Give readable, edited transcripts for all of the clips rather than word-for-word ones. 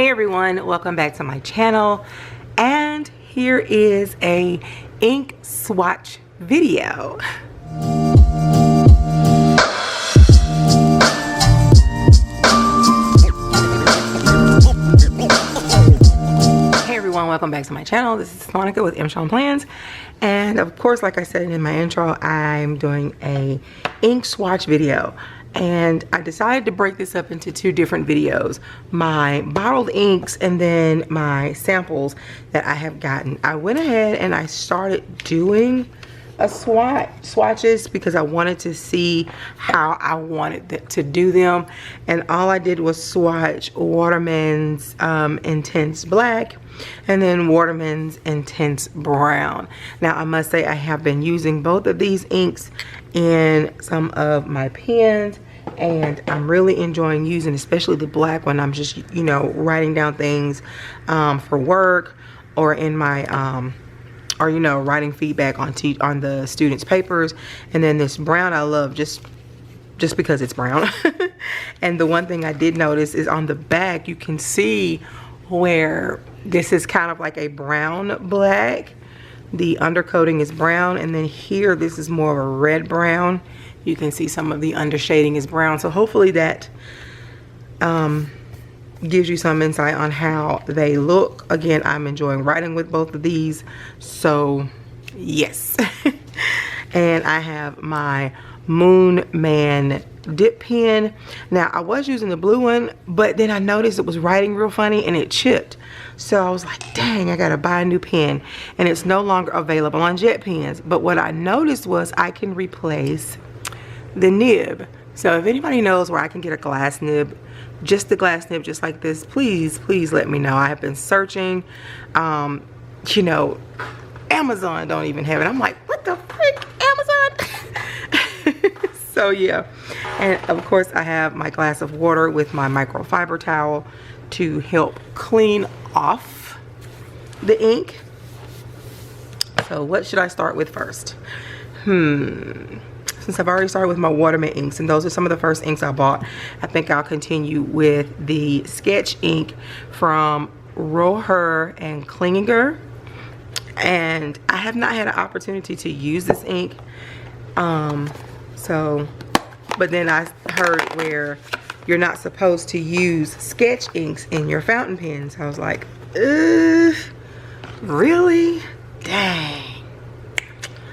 Hey everyone, welcome back to my channel, and here is a ink swatch video. Hey everyone, welcome back to my channel. This is Monica with M. Sean Plans, and of course, like I said in my intro, I'm doing a ink swatch video. And I decided to break this up into two different videos, my bottled inks and then my samples that I have gotten. I went ahead and I started doing a swatches because I wanted to see how I wanted to do them, and all I did was swatch Waterman's Intense Black and then Waterman's Intense Brown. Now I must say I have been using both of these inks in some of my pens, and I'm really enjoying using especially the black when I'm just, you know, writing down things for work, or in my or, you know, writing feedback on the students' papers. And then this brown I love just because it's brown. And the one thing I did notice is on the back you can see where this is kind of like a brown black. The undercoating is brown, and then here this is more of a red brown. You can see some of the undershading is brown. So hopefully that gives you some insight on how they look. Again, I'm enjoying writing with both of these, so yes. And I have my Moon Man dip pen. Now I was using the blue one, but then I noticed it was writing real funny and it chipped. So I was like, dang, I gotta buy a new pen, and it's no longer available on jet pens. But what I noticed was I can replace the nib. So if anybody knows where I can get a glass nib, just the glass nib just like this, please let me know. I have been searching. You know, Amazon don't even have it. I'm like, what the frick, Amazon? So yeah, and of course I have my glass of water with my microfiber towel to help clean off the ink. So what should I start with first? Since I've already started with my Waterman inks, and those are some of the first inks I bought, I think I'll continue with the sketch ink from Roher and Klinginger. And I have not had an opportunity to use this ink. But then I heard where you're not supposed to use sketch inks in your fountain pens. I was like, really? Dang.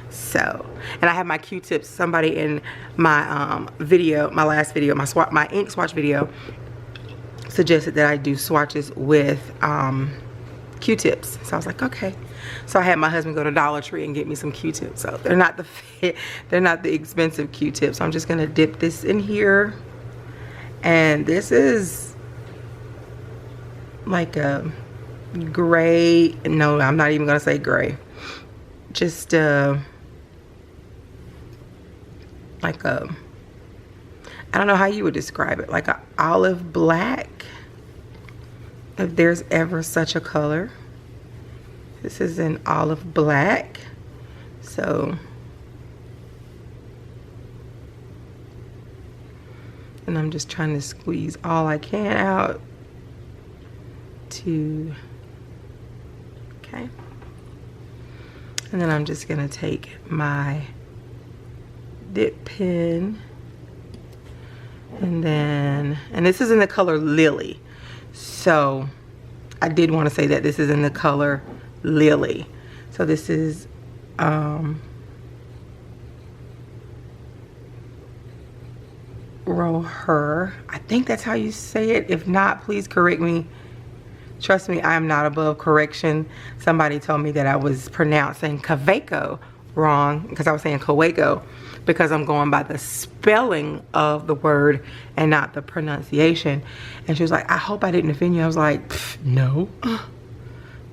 So, and I have my Q-tips. Somebody in my video, my last video, my ink swatch video, suggested that I do swatches with Q-tips. So I was like, okay. So I had my husband go to Dollar Tree and get me some Q-tips. So they're not the expensive Q-tips. So I'm just gonna dip this in here, and this is like a gray. No, I'm not even gonna say gray. Just like a, I don't know how you would describe it, like an olive black, if there's ever such a color. This is an olive black. So, and I'm just trying to squeeze all I can out to, okay. And then I'm just gonna take my dip pen, and this is in the color Lily. So I did want to say that this is in the color Lily. So this is Roher. I think that's how you say it. If not, please correct me. Trust me, I am not above correction. Somebody told me that I was pronouncing Kaweco wrong, because I was saying Kaweco, because I'm going by the spelling of the word and not the pronunciation. And she was like, I hope I didn't offend you. I was like, no,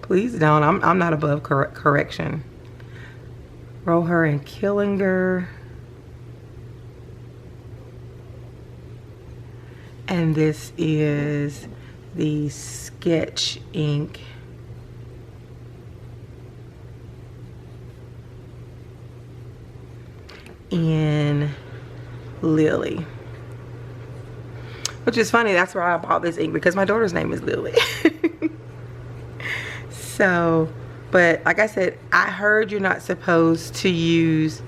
please don't. I'm not above correction. Roher and Killinger. And this is the sketch ink in Lily. Which is funny, that's where I bought this ink, because my daughter's name is Lily. So, but like I said, I heard you're not supposed to use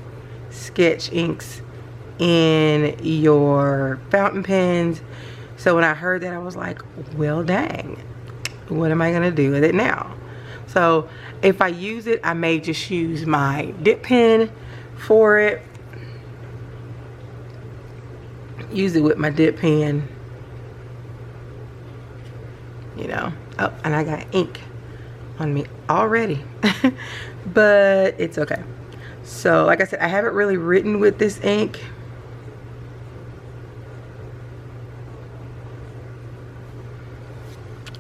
sketch inks in your fountain pens. So when I heard that, I was like, well, dang, what am I gonna do with it now? So if I use it, I may just use my dip pen for it. Use it with my dip pen, you know. Oh, and I got ink on me already. But it's okay. So like I said, I haven't really written with this ink.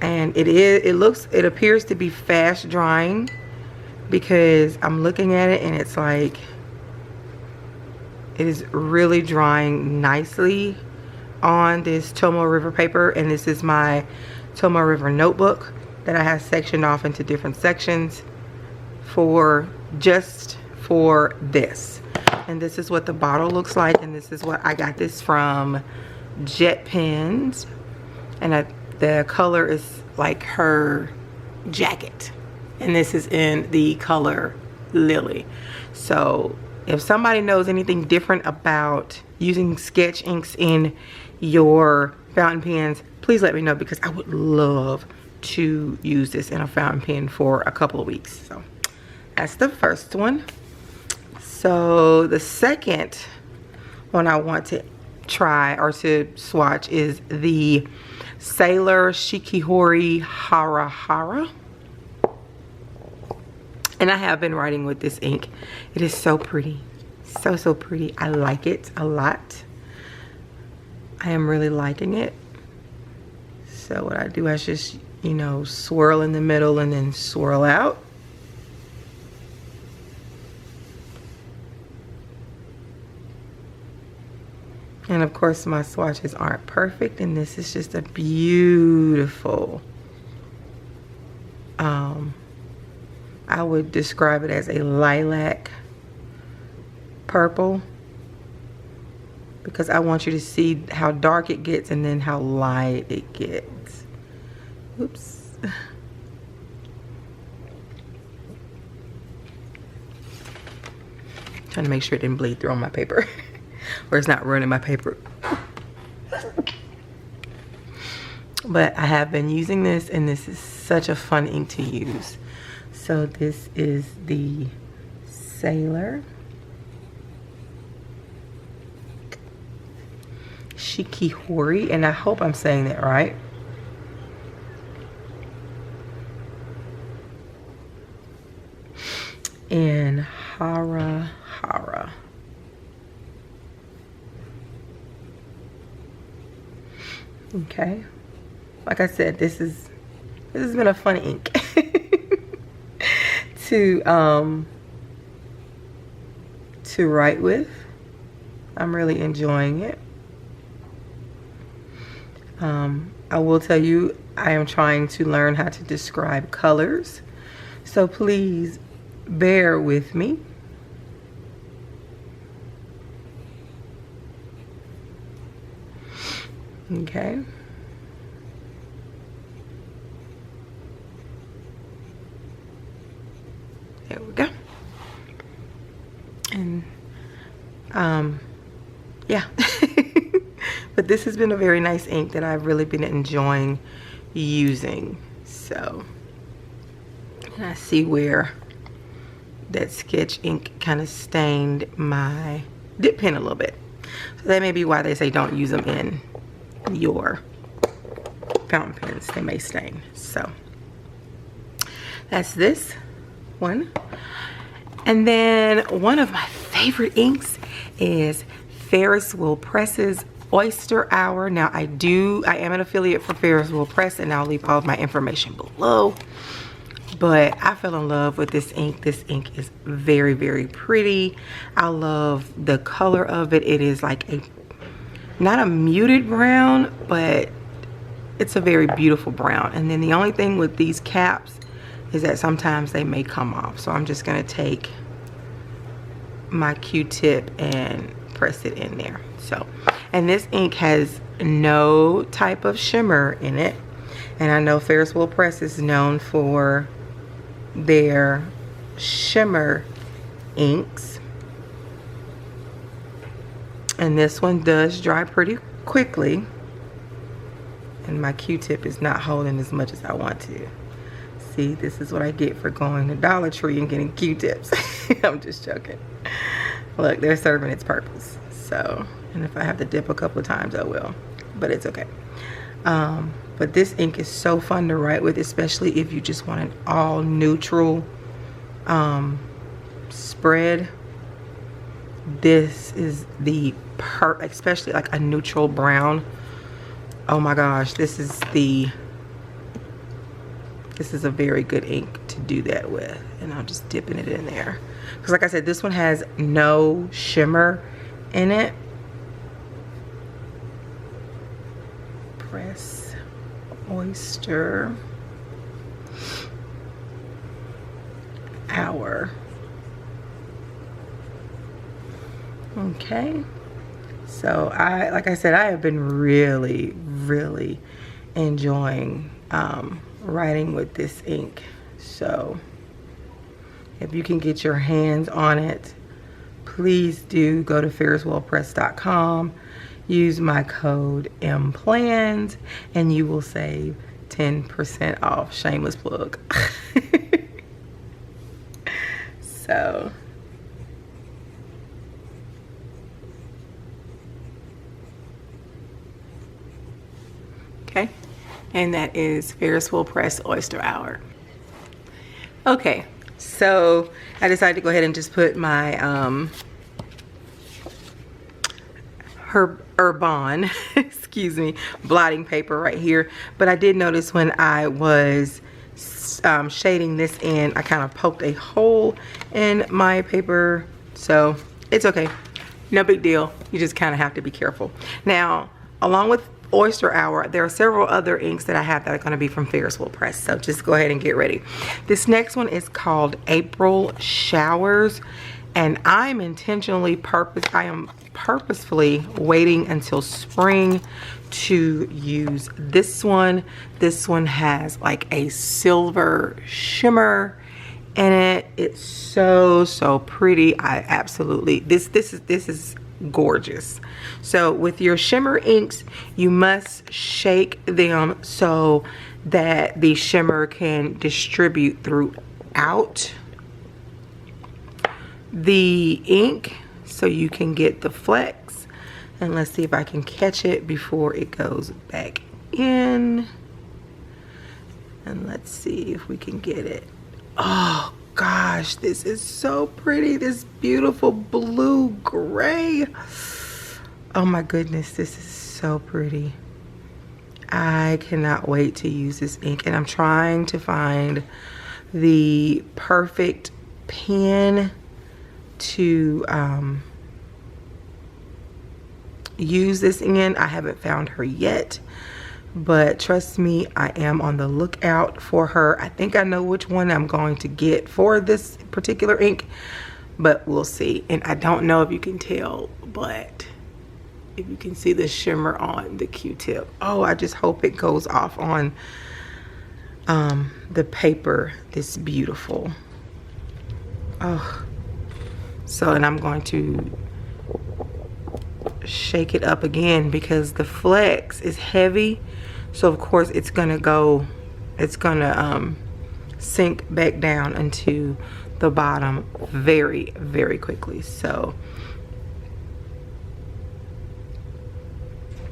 And it appears to be fast drying, because I'm looking at it and it's like it is really drying nicely on this Tomoe River paper. And this is my Tomoe River notebook that I have sectioned off into different sections for just for this. And this is what the bottle looks like, and this is what I got this from Jet Pens, and the color is like her jacket, and this is in the color Lily. So if somebody knows anything different about using sketch inks in your fountain pens, please let me know, because I would love to use this in a fountain pen for a couple of weeks. So that's the first one. So the second one I want to try or to swatch is the Sailor Shikihori Hara Hara. And I have been writing with this ink. It is so pretty. So pretty. I like it a lot. I am really liking it. So what I do is just, you know, swirl in the middle and then swirl out. And of course my swatches aren't perfect, and this is just a beautiful, I would describe it as a lilac purple, because I want you to see how dark it gets and then how light it gets. Oops. Trying to make sure it didn't bleed through on my paper. Or it's not ruining my paper. But I have been using this, and this is such a fun ink to use. So this is the Sailor Shikihori, and I hope I'm saying that right. And Hara Hara. Okay, like I said, this has been a fun ink to write with. I'm really enjoying it. I will tell you, I am trying to learn how to describe colors, so please bear with me. Okay. There we go. And yeah. But this has been a very nice ink that I've really been enjoying using. So, and I see where that sketch ink kind of stained my dip pen a little bit. So that may be why they say don't use them in your fountain pens. They may stain. So that's this one. And then one of my favorite inks is Ferris Wheel Press's Oyster Hour. Now I am an affiliate for Ferris Wheel Press, and I'll leave all of my information below. But I fell in love with this ink. This ink is very, very pretty. I love the color of it. It is like not a muted brown, but it's a very beautiful brown. And then the only thing with these caps is that sometimes they may come off. So I'm just gonna take my Q-tip and press it in there. So, and this ink has no type of shimmer in it. And I know Ferris Wheel Press is known for their shimmer inks. And this one does dry pretty quickly. And my Q-tip is not holding as much as I want to. See, this is what I get for going to Dollar Tree and getting Q-tips. I'm just joking. Look, they're serving its purpose. So, and if I have to dip a couple of times, I will. But it's okay. But this ink is so fun to write with, especially if you just want an all neutral spread. This is the especially like a neutral brown. Oh my gosh, this is a very good ink to do that with. And I'm just dipping it in there. Because like I said, this one has no shimmer in it. Press Oyster Hour. Okay. So like I said, I have been really enjoying writing with this ink. So if you can get your hands on it, please do go to ferriswhelepress.com, use my code MPLANS, and you will save 10% off. Shameless plug. So okay, and that is Ferris Wheel Press Oyster Hour. Okay, so I decided to go ahead and just put my Herbon excuse me, blotting paper right here. But I did notice when I was shading this in, I kind of poked a hole in my paper. So it's okay, no big deal. You just kind of have to be careful. Now, along with Oyster Hour, there are several other inks that I have that are going to be from Ferris Wheel Press, so just go ahead and get ready. This next one is called April Showers, and I am purposefully waiting until spring to use this one. This one has like a silver shimmer in it. It's so pretty. I absolutely, this is gorgeous. So with your shimmer inks, you must shake them so that the shimmer can distribute throughout the ink, so you can get the flecks. And let's see if I can catch it before it goes back in. And let's see if we can get it. Oh gosh, this is so pretty. This beautiful blue gray. Oh my goodness, this is so pretty. I cannot wait to use this ink, and I'm trying to find the perfect pen to use this in. I haven't found her yet, but trust me, I am on the lookout for her. I think I know which one I'm going to get for this particular ink, but we'll see. And I don't know if you can tell, but if you can see the shimmer on the Q-tip. Oh, I just hope it goes off on the paper. This beautiful. Oh, so, and I'm going to shake it up again because the flex is heavy. So of course it's gonna go, it's gonna sink back down into the bottom very quickly. So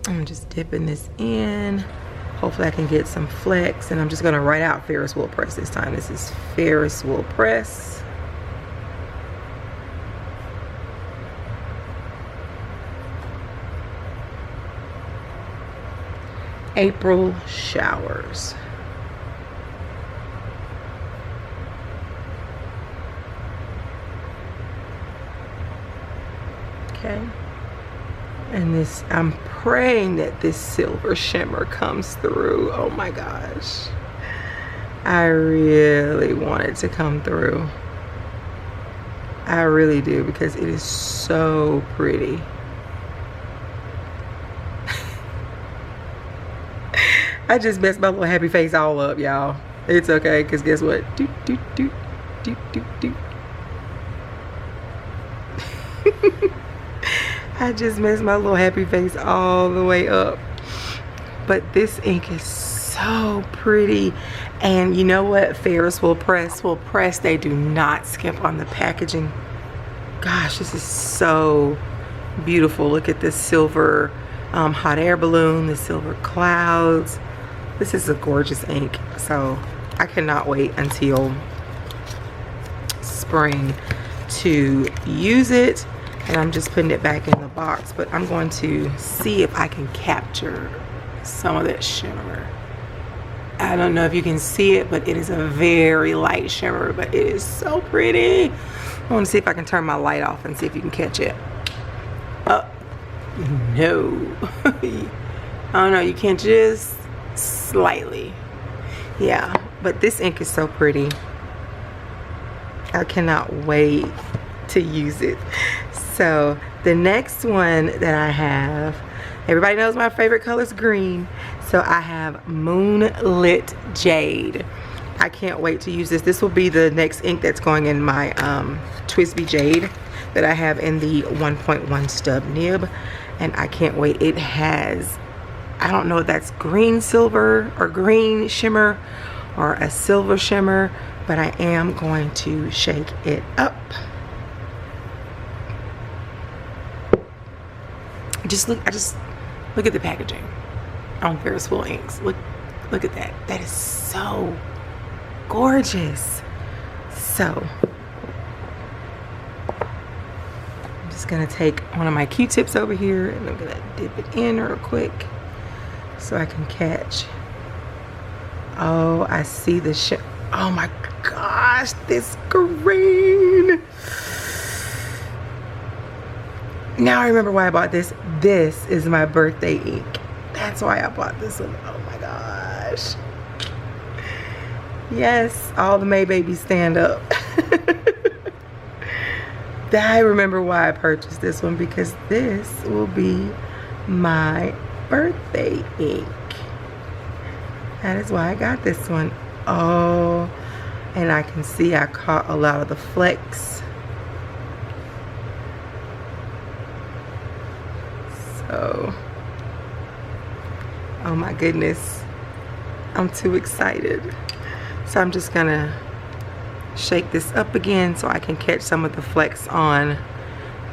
I'm just dipping this in. Hopefully I can get some flex, and I'm just gonna write out Ferris Wheel Press this time. This is Ferris Wheel Press. April Showers. Okay. And this, I'm praying that this silver shimmer comes through. Oh my gosh. I really want it to come through. I really do, because it is so pretty. I just messed my little happy face all up, y'all. It's okay, because guess what? Doot, doot, doot, doot, doot, doot. I just messed my little happy face all the way up. But this ink is so pretty. And you know what? Ferris will press. They do not skimp on the packaging. Gosh, this is so beautiful. Look at this silver hot air balloon, the silver clouds. This is a gorgeous ink. So I cannot wait until spring to use it. And I'm just putting it back in the box, but I'm going to see if I can capture some of that shimmer. I don't know if you can see it, but it is a very light shimmer, but it is so pretty. I want to see if I can turn my light off and see if you can catch it. No. I don't know, you can just slightly. Yeah, but this ink is so pretty. I cannot wait to use it. So the next one that I have, everybody knows my favorite color is green. So I have Moonlit Jade. I can't wait to use this. This will be the next ink that's going in my Twisby Jade that I have in the 1.1 stub nib. And I can't wait. It has, I don't know if that's green silver or green shimmer or a silver shimmer, but I am going to shake it up. Just look at the packaging on Ferris Wheel Inks. Look at that. That is so gorgeous. So I'm just gonna take one of my Q-tips over here and I'm gonna dip it in real quick so I can catch. Oh, I see the shit. Oh my gosh, this green. Now I remember why I bought this. This is my birthday ink. That's why I bought this one. Oh my gosh. Yes, all the May babies stand up. I remember why I purchased this one, because this will be my birthday ink. That is why I got this one. Oh, and I can see I caught a lot of the flecks. So, oh my goodness, I'm too excited. So I'm just gonna shake this up again so I can catch some of the flecks on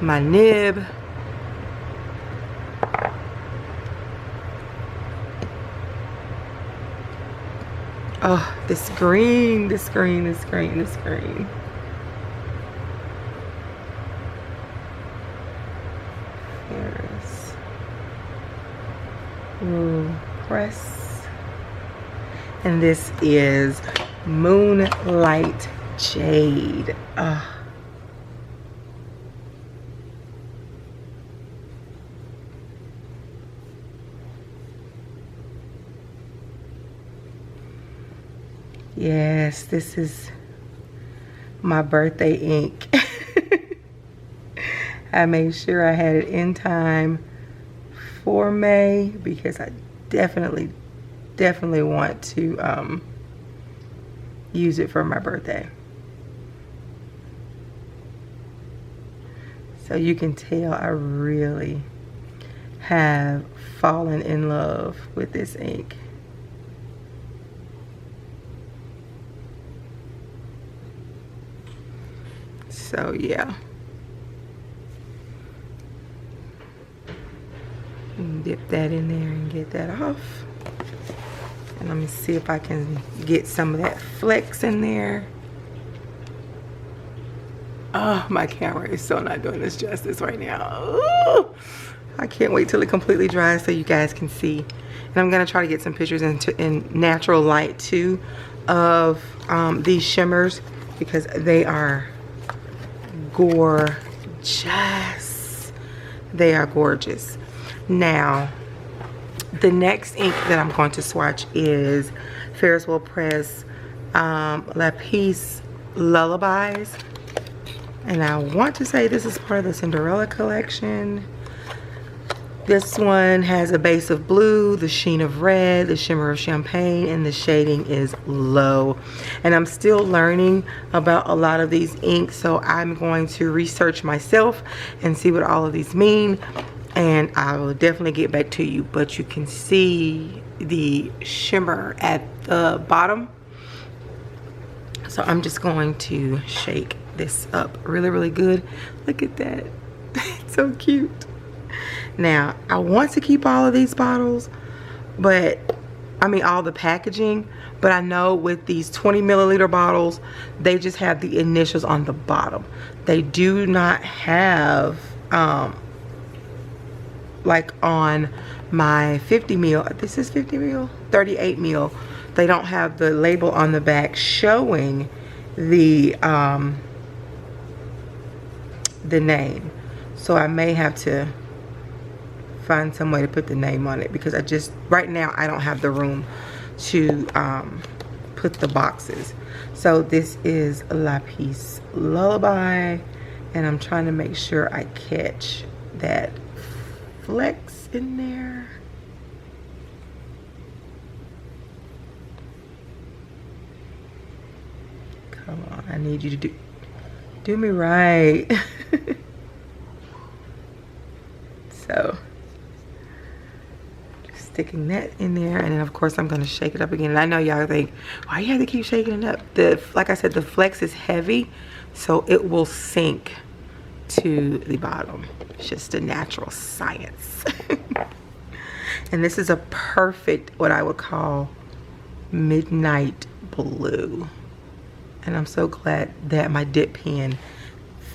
my nib. Oh, this green, this green, this green, this green. Here's, ooh, press. And this is Moonlight Jade. Yes, this is my birthday ink. I made sure I had it in time for May because I definitely want to use it for my birthday. So you can tell I really have fallen in love with this ink. So yeah, dip that in there and get that off. And let me see if I can get some of that flex in there. Oh, my camera is so not doing this justice right now. Ooh, I can't wait till it completely dries so you guys can see. And I'm gonna try to get some pictures in natural light too of these shimmers, because they are gorgeous. They are gorgeous. Now, the next ink that I'm going to swatch is Ferris Wheel Press Lapis Lullabies. And I want to say this is part of the Cinderella collection. This one has a base of blue, the sheen of red, the shimmer of champagne, and the shading is low. And I'm still learning about a lot of these inks, so I'm going to research myself and see what all of these mean, and I will definitely get back to you. But you can see the shimmer at the bottom, so I'm just going to shake this up really good. Look at that. It's so cute. Now, I want to keep all of these bottles, but I mean all the packaging, but I know with these 20 milliliter bottles, they just have the initials on the bottom. They do not have like on my 50 mil, this is 50 mil, 38 mil, they don't have the label on the back showing the name. So I may have to find some way to put the name on it, because I just, right now I don't have the room to put the boxes. So this is La Peace Lullaby, and I'm trying to make sure I catch that flex in there. Come on, I need you to do me right. So just sticking that in there, and then of course I'm going to shake it up again. And I know y'all think, why you have to keep shaking it up? Like I said, the flex is heavy, so it will sink to the bottom. It's just a natural science. And this is a perfect, what I would call midnight blue. And I'm so glad that my dip pen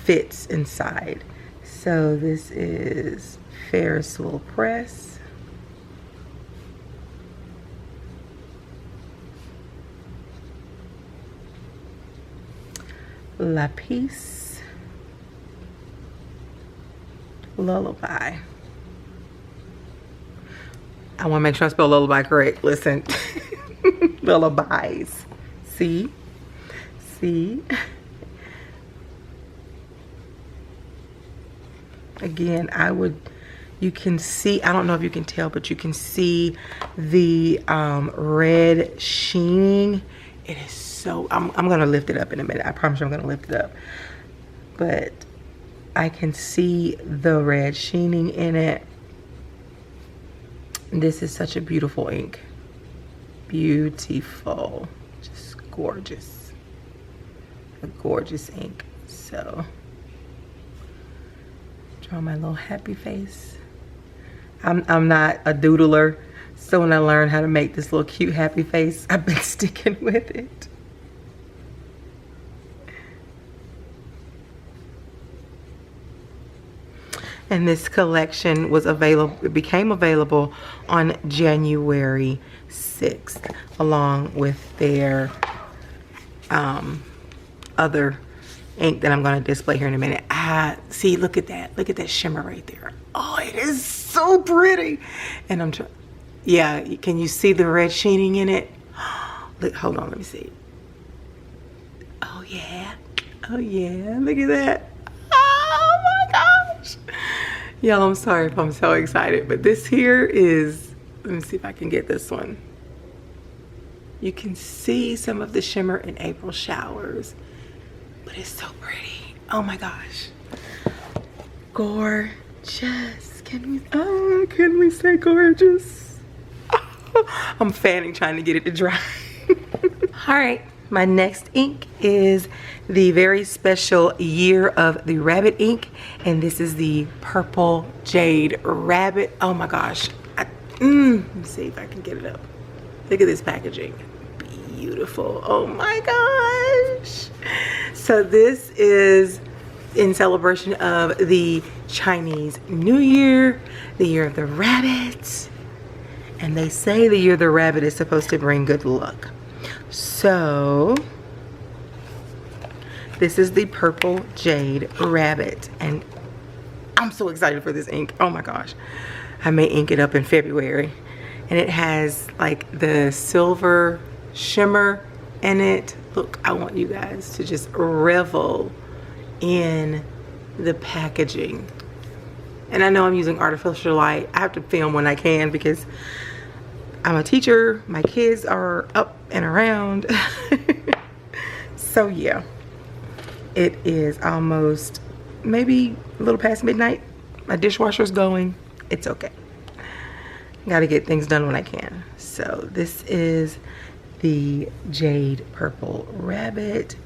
fits inside. So this is Ferris Wheel Press. La Peace Lullaby. I want to make sure I spell lullaby correct. Listen. Lullabies. See? Again, you can see, I don't know if you can tell, but you can see the red sheening. It is so, I'm gonna lift it up in a minute. I promise you I'm gonna lift it up. But I can see the red sheening in it. This is such a beautiful ink. Beautiful, just gorgeous. A gorgeous ink. So draw my little happy face. I'm not a doodler, so when I learned how to make this little cute happy face, I've been sticking with it. And this collection was available, it became available on January 6th, along with their other ink that I'm going to display here in a minute. See, look at that shimmer right there. Oh, it is so pretty. And I'm trying, yeah, can you see the red sheening in it? Look, hold on, let me see. Oh yeah, look at that. Oh my gosh. Y'all, I'm sorry if I'm so excited, but this here is, let me see if I can get this one. You can see some of the shimmer in April showers, but it's so pretty. Oh my gosh. Gorgeous. Can we say gorgeous? Oh, I'm fanning trying to get it to dry. All right, my next ink is the very special Year of the Rabbit ink, and this is the Purple Jade Rabbit. Oh my gosh. Let me see if I can get it up. Look at this packaging. Beautiful. Oh my gosh. So this is in celebration of the Chinese New Year, the Year of the Rabbit. And they say the Year of the Rabbit is supposed to bring good luck. So this is the Purple Jade Rabbit, and I'm so excited for this ink. Oh my gosh. I may ink it up in February. And it has like the silver shimmer in it. Look, I want you guys to just revel in the packaging. And I know I'm using artificial light. I have to film when I can because I'm a teacher. My kids are up and around. So yeah, it is almost maybe a little past midnight. My dishwasher's going. It's okay. Got to get things done when I can. So this is the Jade Purple Rabbit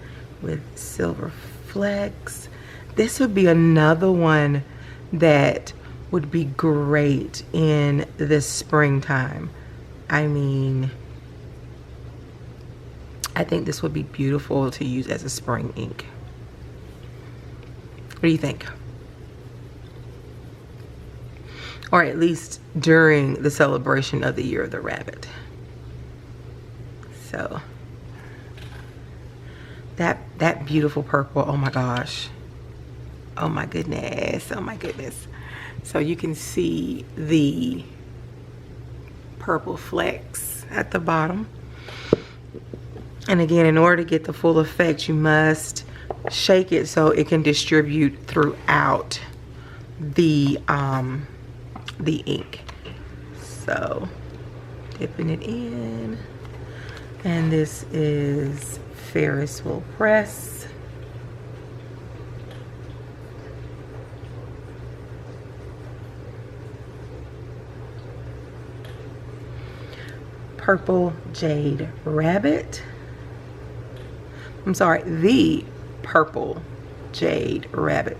with silver flecks. This would be another one that would be great in the springtime. I mean, I think this would be beautiful to use as a spring ink. What do you think? Or at least during the celebration of the Year of the Rabbit. So that beautiful purple, oh my gosh. Oh my goodness, oh my goodness. So you can see the purple flecks at the bottom. And again, in order to get the full effect, you must shake it so it can distribute throughout the ink. So dipping it in, and this is Ferris Wheel Press. Purple Jade Rabbit. I'm sorry, the Purple Jade Rabbit.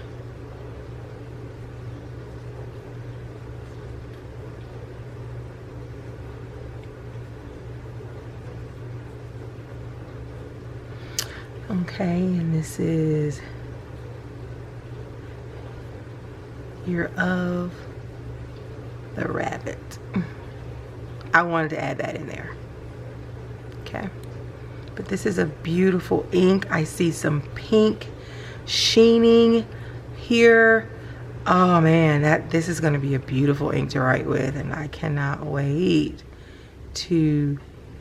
Okay, and this is Year of the Rabbit. I wanted to add that in there. Okay, but this is a beautiful ink. I see some pink sheening here. Oh man, this is going to be a beautiful ink to write with, and I cannot wait to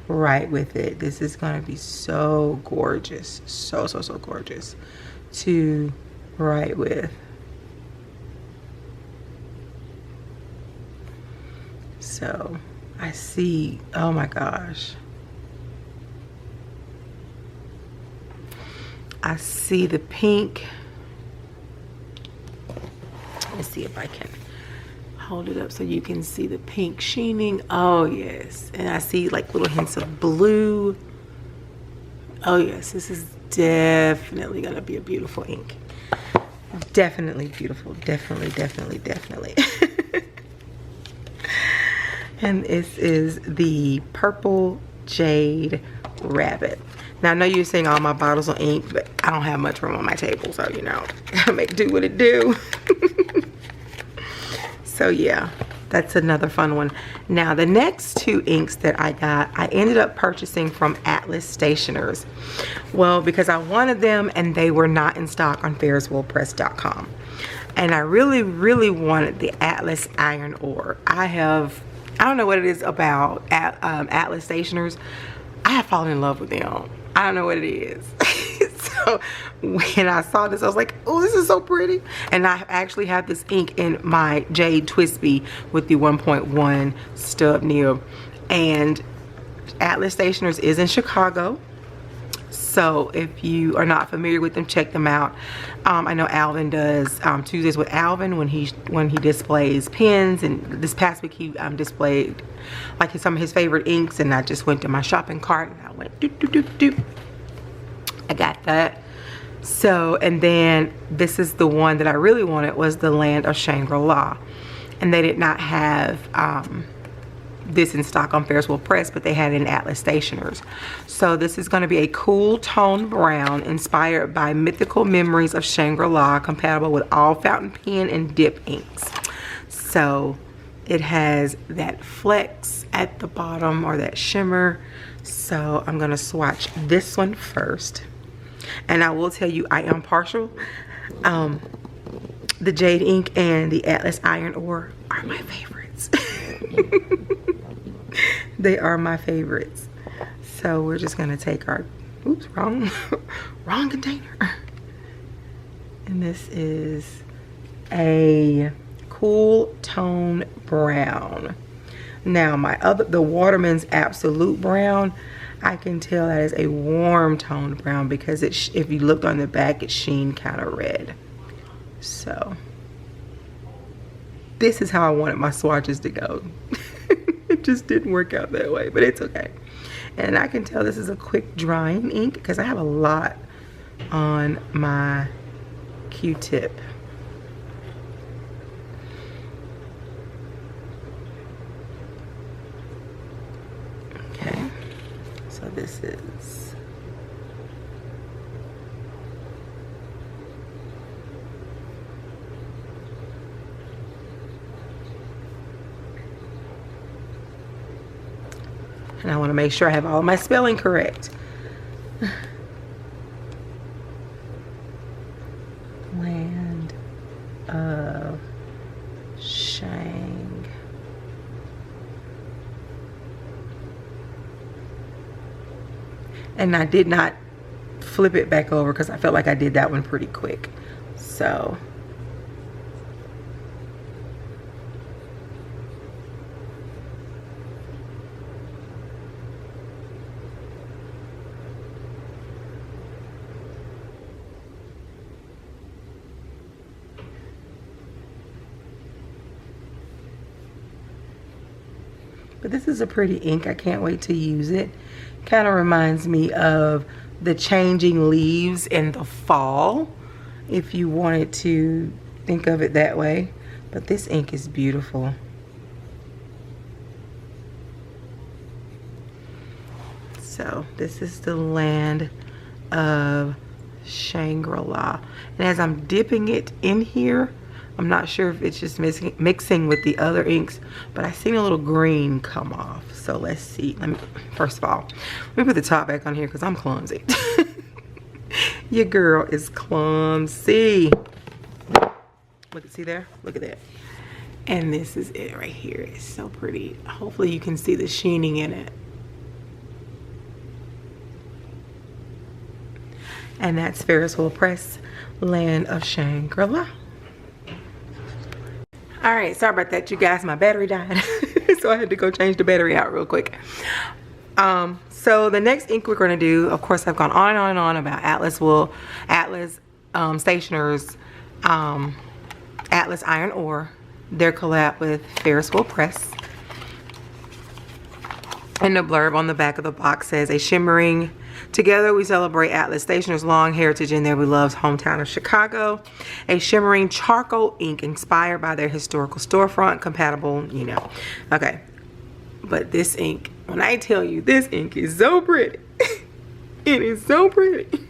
write with it. This is going to be so gorgeous, so gorgeous to write with. So I see, oh my gosh, I see the pink. Let's see if I can hold it up so you can see the pink sheening. Oh yes, and I see like little hints of blue. Oh yes, this is definitely gonna be a beautiful ink. Definitely beautiful, definitely. And this is the Purple Jade Rabbit. Now I know you're seeing all my bottles of ink, but I don't have much room on my table, so you know, I make do what it do. So yeah, that's another fun one. Now the next two inks that I got, I ended up purchasing from Atlas Stationers. Well, because I wanted them and they were not in stock on ferriswheelpress.com. And I really wanted the Atlas Iron Ore. I don't know what it is about Atlas Stationers. I have fallen in love with them. I don't know what it is. So when I saw this, I was like, oh, this is so pretty. And I actually have this ink in my Jade Twisby with the 1.1 stub nib. And Atlas Stationers is in Chicago. So if you are not familiar with them, check them out. I know Alvin does Tuesdays with Alvin when he displays pens, and this past week he displayed like some of his favorite inks, and I just went to my shopping cart and I went doop. I got that. So, and then this is the one that I really wanted, was the Land of Shangri-La, and they did not have this in stock on Ferris Wheel Press, but they had it in Atlas Stationers. So this is going to be a cool tone brown inspired by mythical memories of Shangri-La, compatible with all fountain pen and dip inks. So it has that flex at the bottom, or that shimmer. So I'm going to swatch this one first. And I will tell you, I am partial. The Jade ink and the Atlas Iron Ore are my favorites. They are my favorites. So we're just gonna take our, oops, wrong container. And this is a Cool Tone Brown. Now the Waterman's Absolute Brown, I can tell that is a warm tone brown because if you looked on the back, it sheen kind of red. So this is how I wanted my swatches to go. It just didn't work out that way, but it's okay. And I can tell this is a quick drying ink because I have a lot on my Q-tip. Okay, so this is and I want to make sure I have all my spelling correct. Land of Shang. And I did not flip it back over because I felt like I did that one pretty quick. So but this is a pretty ink. I can't wait to use it. Kind of reminds me of the changing leaves in the fall, if you wanted to think of it that way. But this ink is beautiful. So this is the Land of Shangri-La. And as I'm dipping it in here, I'm not sure if it's just mixing with the other inks, but I seen a little green come off. So let's see. First of all, let me put the top back on here because I'm clumsy. Your girl is clumsy. Look, see there? Look at that. And this is it right here. It's so pretty. Hopefully you can see the sheening in it. And that's Ferris Wheel Press, Land of Shangri-La. All right, sorry about that, you guys. My battery died, so I had to go change the battery out real quick. So the next ink we're going to do, of course, I've gone on and on and on about Atlas Stationers, Atlas Iron Ore, their collab with Ferris Wheel Press. And the blurb on the back of the box says, a shimmering, together we celebrate Atlas Stationers' long heritage in their beloved hometown of Chicago. A shimmering charcoal ink inspired by their historical storefront, compatible, you know. Okay, but this ink, when I tell you this ink is so pretty, it is so pretty.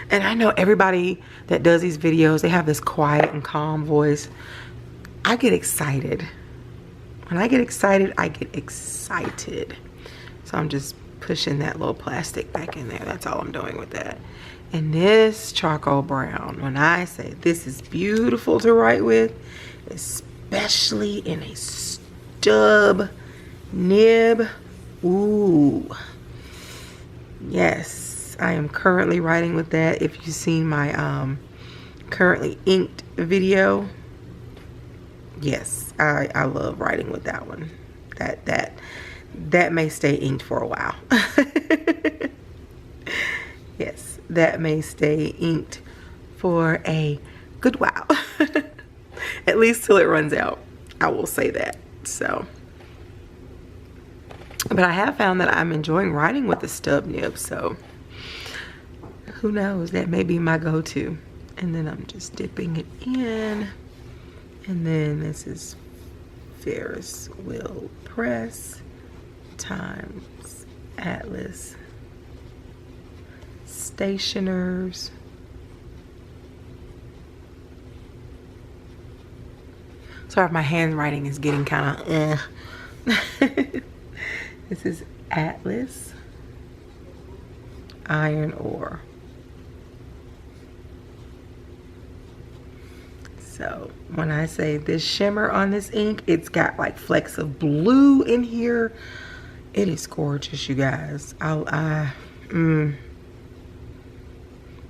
And I know everybody that does these videos, they have this quiet and calm voice. I get excited. When I get excited, I get excited. So I'm just pushing that little plastic back in there. That's all I'm doing with that. And this charcoal brown, when I say this is beautiful to write with, especially in a stub nib. Ooh. Yes, I am currently writing with that. If you've seen my currently inked video, yes, I love writing with that one. That may stay inked for a while. Yes, that may stay inked for a good while. At least till it runs out, I will say that. So, but I have found that I'm enjoying writing with the stub nib, so who knows, that may be my go-to. And then I'm just dipping it in. And then this is Ferris Wheel Press times Atlas Stationers. Sorry if my handwriting is getting kind of This is Atlas Iron Ore. So when I say this shimmer on this ink, it's got like flecks of blue in here. It is gorgeous, you guys.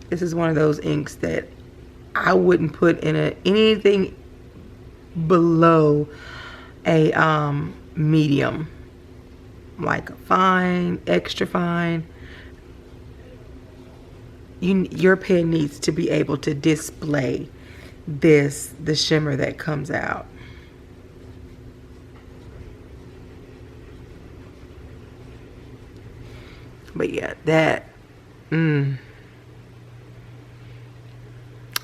This is one of those inks that I wouldn't put in anything below a medium, like fine, extra fine. Your pen needs to be able to display the shimmer that comes out. But yeah,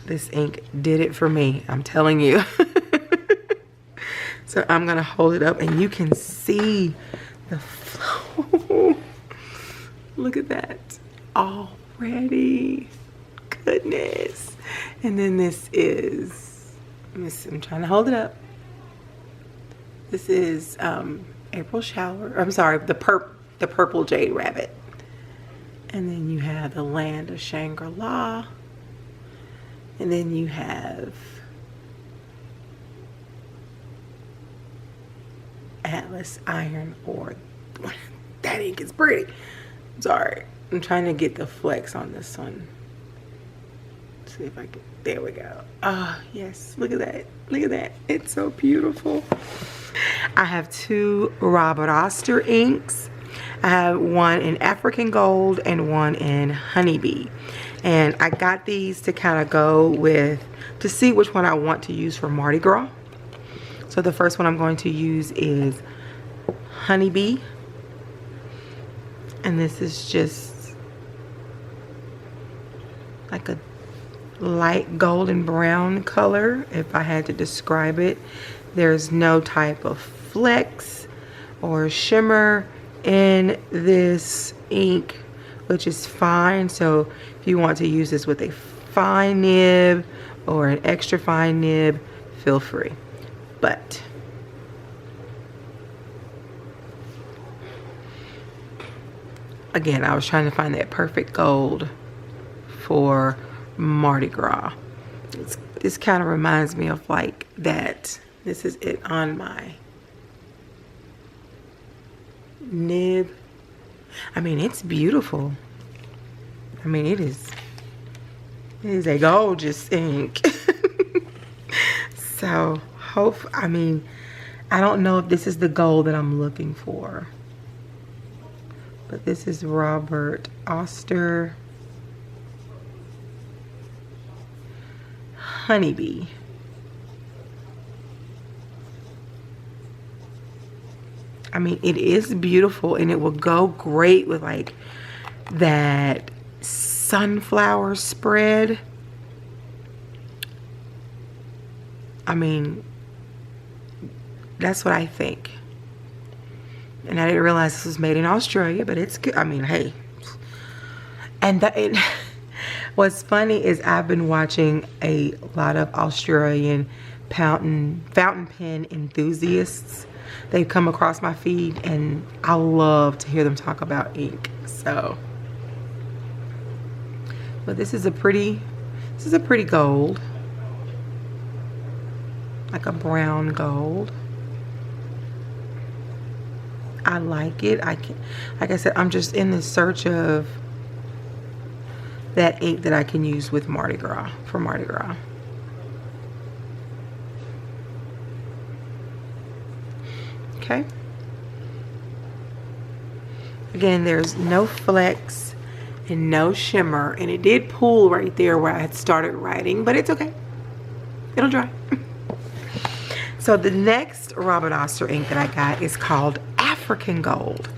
this ink did it for me, I'm telling you. So I'm gonna hold it up and you can see the flow. Look at that already. Goodness. And then this is, I'm trying to hold it up. This is April Shower. I'm sorry, the purple Jade Rabbit. And then you have the Land of Shangri-La. And then you have Atlas Iron Ore. That ink is pretty. Sorry, I'm trying to get the flex on this one. Let's see if I can, there we go. Ah, yes, look at that. Look at that, it's so beautiful. I have two Robert Oster inks. I have one in African Gold and one in Honeybee. And I got these to kind of go with, to see which one I want to use for Mardi Gras. So the first one I'm going to use is Honeybee. And this is just like a light golden brown color, if I had to describe it. There's no type of flex or shimmer in this ink, which is fine. So if you want to use this with a fine nib or an extra fine nib, feel free. But again, I was trying to find that perfect gold for Mardi Gras. This kind of reminds me of like that. This is it on my nib. I mean, it's beautiful. I mean, it is a gorgeous ink. So I mean, I don't know if this is the gold that I'm looking for, but this is Robert Oster Honeybee. I mean, it is beautiful and it will go great with like that sunflower spread. I mean, that's what I think. And I didn't realize this was made in Australia, but it's good. I mean, hey. And what's funny is I've been watching a lot of Australian fountain pen enthusiasts. They've come across my feed and I love to hear them talk about ink. So, but this is a pretty gold. Like a brown gold. I like it. Like I said, I'm just in the search of that ink that I can use with Mardi Gras, for Mardi Gras. Okay. Again, there's no flex and no shimmer, and it did pool right there where I had started writing, but it's okay. It'll dry. So the next Robert Oster ink that I got is called African Gold.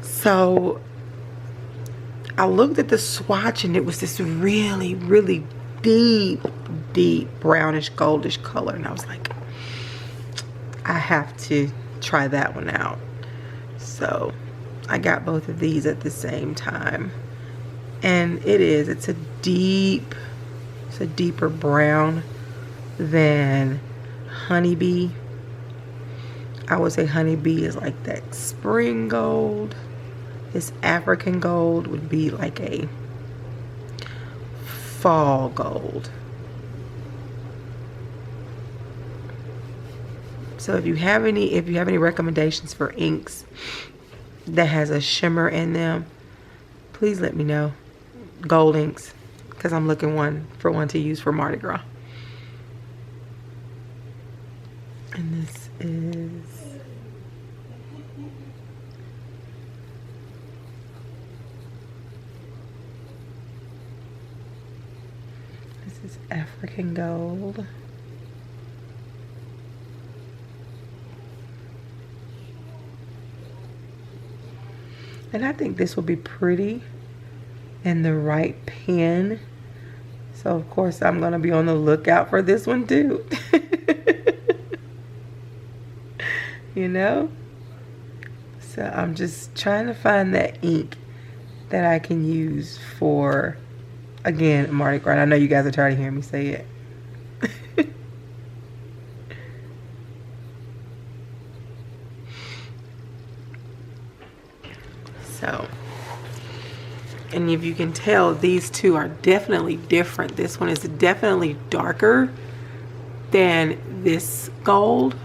So I looked at the swatch and it was this really, really deep brownish goldish color, and I was like, I have to try that one out. So I got both of these at the same time, and it's a deeper brown than Honeybee. I would say Honeybee is like that spring gold. This African Gold would be like a fall gold. So if you have any recommendations for inks that has a shimmer in them, please let me know. Gold inks, because I'm looking for one to use for Mardi Gras. And this is African Gold. And I think this will be pretty in the right pen. So of course I'm gonna be on the lookout for this one too. You know? So I'm just trying to find that ink that I can use for, again, Mardi Gras. I know you guys are tired of hearing me say it. So, and if you can tell, these two are definitely different. This one is definitely darker than this gold.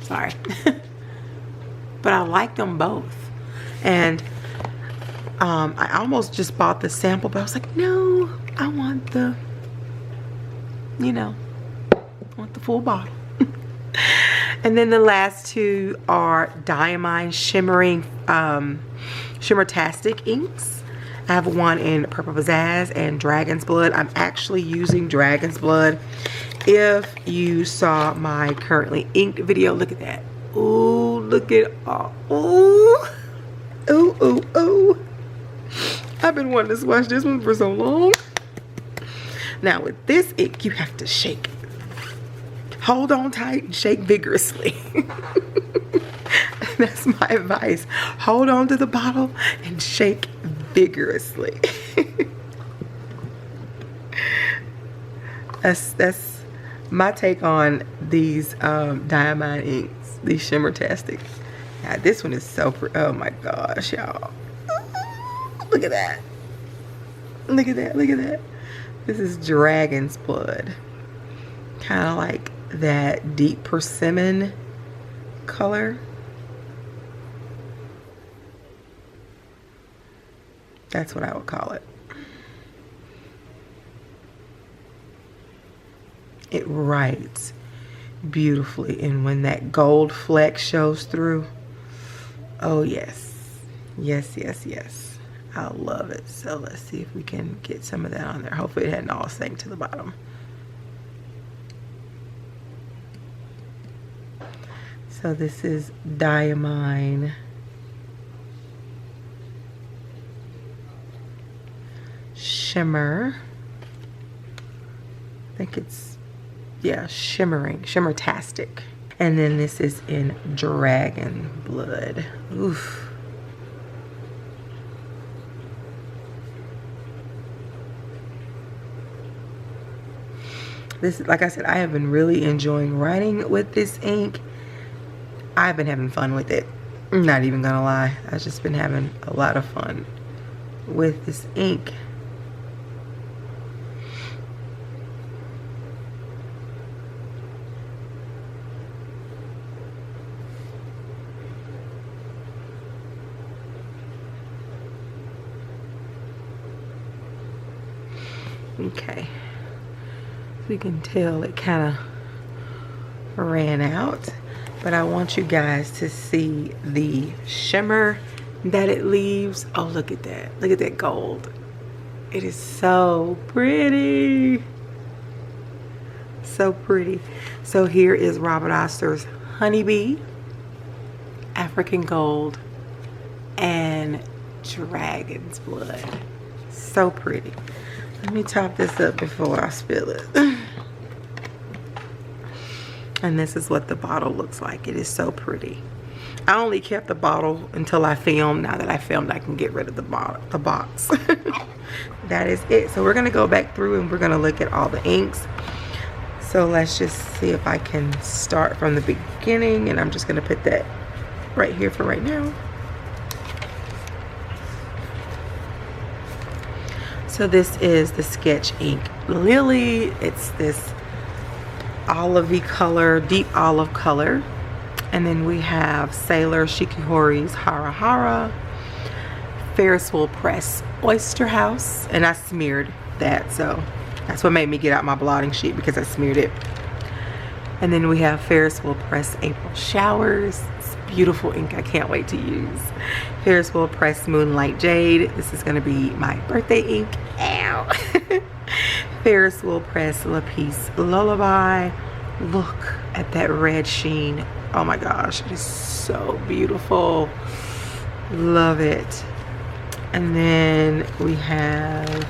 Sorry. But I like them both. And I almost just bought the sample, but I was like, no, I want the, you know, I want the full bottle. And then the last two are Diamine Shimmering Shimmertastic inks. I have one in Purple Pizzazz and Dragon's Blood. I'm actually using Dragon's Blood. If you saw my currently inked video, look at that. Ooh, look at all. Ooh, ooh, ooh, ooh. I've been wanting to swatch this one for so long. Now with this ink, you have to shake. Hold on tight and shake vigorously. That's my advice. Hold on to the bottle and shake vigorously. That's my take on these Diamine inks, these Shimmertastics. Now this one is so pretty. Oh my gosh, y'all. Look at that. Look at that, look at that. This is Dragon's Blood. Kind of like that deep persimmon color. That's what I would call it. It writes beautifully, and when that gold fleck shows through, oh yes, yes, yes, yes, I love it. So let's see if we can get some of that on there. Hopefully it hadn't all sank to the bottom. So this is Diamine Shimmer. I think it's, yeah, shimmering, Shimmertastic. And then this is in Dragon Blood. Oof. This, like I said, I have been really enjoying writing with this ink. I've been having fun with it. I'm not even gonna lie. I've just been having a lot of fun with this ink. Okay, so you can tell it kind of ran out, but I want you guys to see the shimmer that it leaves. Oh, look at that. Look at that gold. It is so pretty. So pretty. So here is Robert Oster's Honeybee, African Gold, and Dragon's Blood. So pretty. Let me top this up before I spill it. And this is what the bottle looks like. It is so pretty. I only kept the bottle until I filmed. Now that I filmed, I can get rid of the box. That is it. So we're going to go back through and we're going to look at all the inks. So let's just see if I can start from the beginning. And I'm just going to put that right here for right now. So this is the Sketch Ink Lily. It's this olivey color, deep olive color. And then we have Sailor Shikihori's Hara Hara, Ferris Wheel Press Oyster House, and I smeared that, so that's what made me get out my blotting sheet, because I smeared it. And then we have Ferris Wheel Press April Showers. It's beautiful ink. I can't wait to use. Ferris Wheel Press Moonlight Jade. This is going to be my birthday ink. Ow. Ferris Wheel Press Lapis Lullaby. Look at that red sheen. Oh my gosh, it is so beautiful. Love it. And then we have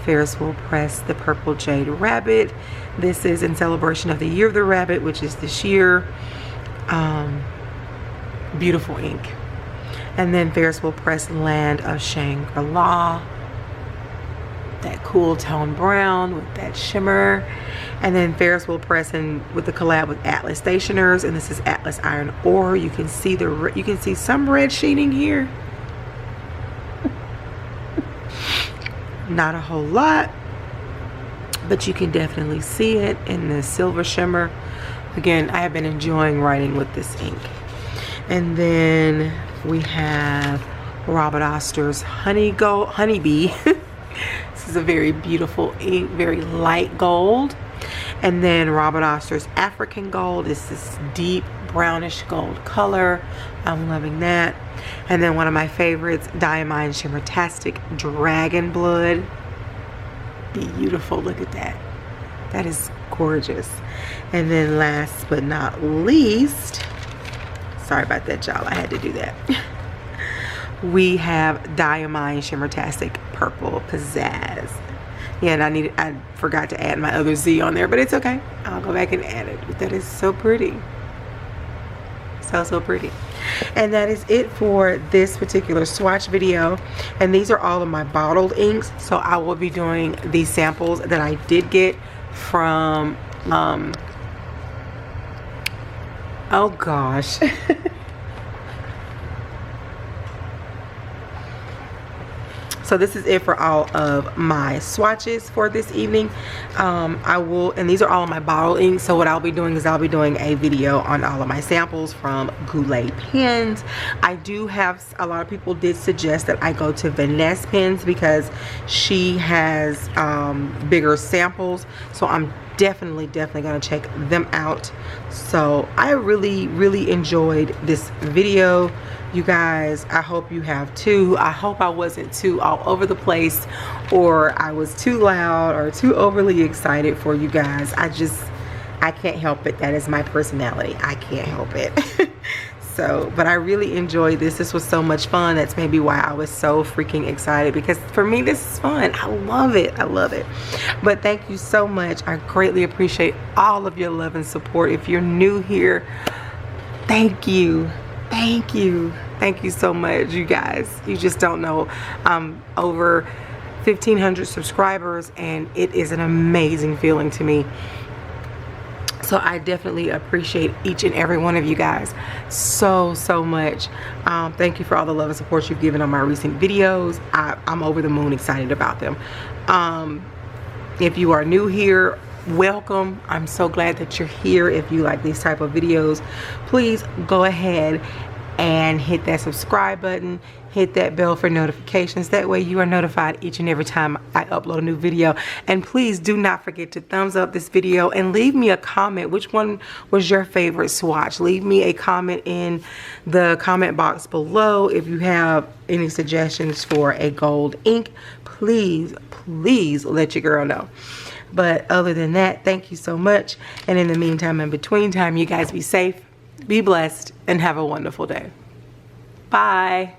Ferris Wheel Press the Purple Jade Rabbit. This is in celebration of the Year of the Rabbit, which is this year. Beautiful ink. And then Ferris Wheel Press Land of Shangri-La. That cool tone brown with that shimmer. And then Ferris Wheel Press with the collab with Atlas Stationers, and this is Atlas Iron Ore. You can see some red sheening here. Not a whole lot, but you can definitely see it in the silver shimmer. Again, I have been enjoying writing with this ink. And then we have Robert Oster's Honeybee. This is a very beautiful ink, very light gold. And then Robert Oster's African Gold. This is deep brownish gold color. I'm loving that. And then one of my favorites, Diamine Shimmertastic Dragon Blood. Beautiful, look at that. That is gorgeous. And then last but not least, sorry about that, y'all, I had to do that. We have Diamine Shimmertastic Purple Pizzazz. Yeah, and I forgot to add my other Z on there, but it's okay. I'll go back and add it. That is so pretty. So pretty. And that is it for this particular swatch video. And these are all of my bottled inks. So I will be doing these samples that I did get from, oh gosh. So this is it for all of my swatches for this evening. And these are all of my bottle inks. So what I'll be doing is I'll be doing a video on all of my samples from Goulet pens. I do have, a lot of people did suggest that I go to Vanessa pens because she has bigger samples. So I'm definitely gonna check them out. So I really enjoyed this video, you guys. I hope you have too. I hope I wasn't too all over the place, or I was too loud or too overly excited for you guys. I can't help it. That is my personality. I can't help it. So, but I really enjoyed this. This was so much fun. That's maybe why I was so freaking excited, because for me this is fun. I love it. I love it. But thank you so much. I greatly appreciate all of your love and support. If you're new here, thank you. Thank you. Thank you so much, you guys. You just don't know. Over 1,500 subscribers, and it is an amazing feeling to me. So I definitely appreciate each and every one of you guys so much. Thank you for all the love and support you've given on my recent videos. I'm over the moon excited about them. If you are new here, welcome. I'm so glad that you're here. If you like these type of videos, please go ahead and hit that subscribe button, hit that bell for notifications. That way you are notified each and every time I upload a new video. And please do not forget to thumbs up this video and leave me a comment. Which one was your favorite swatch? Leave me a comment in the comment box below. If you have any suggestions for a gold ink, please let your girl know. But other than that, thank you so much. And in the meantime, in between time, you guys be safe, be blessed, and have a wonderful day. Bye.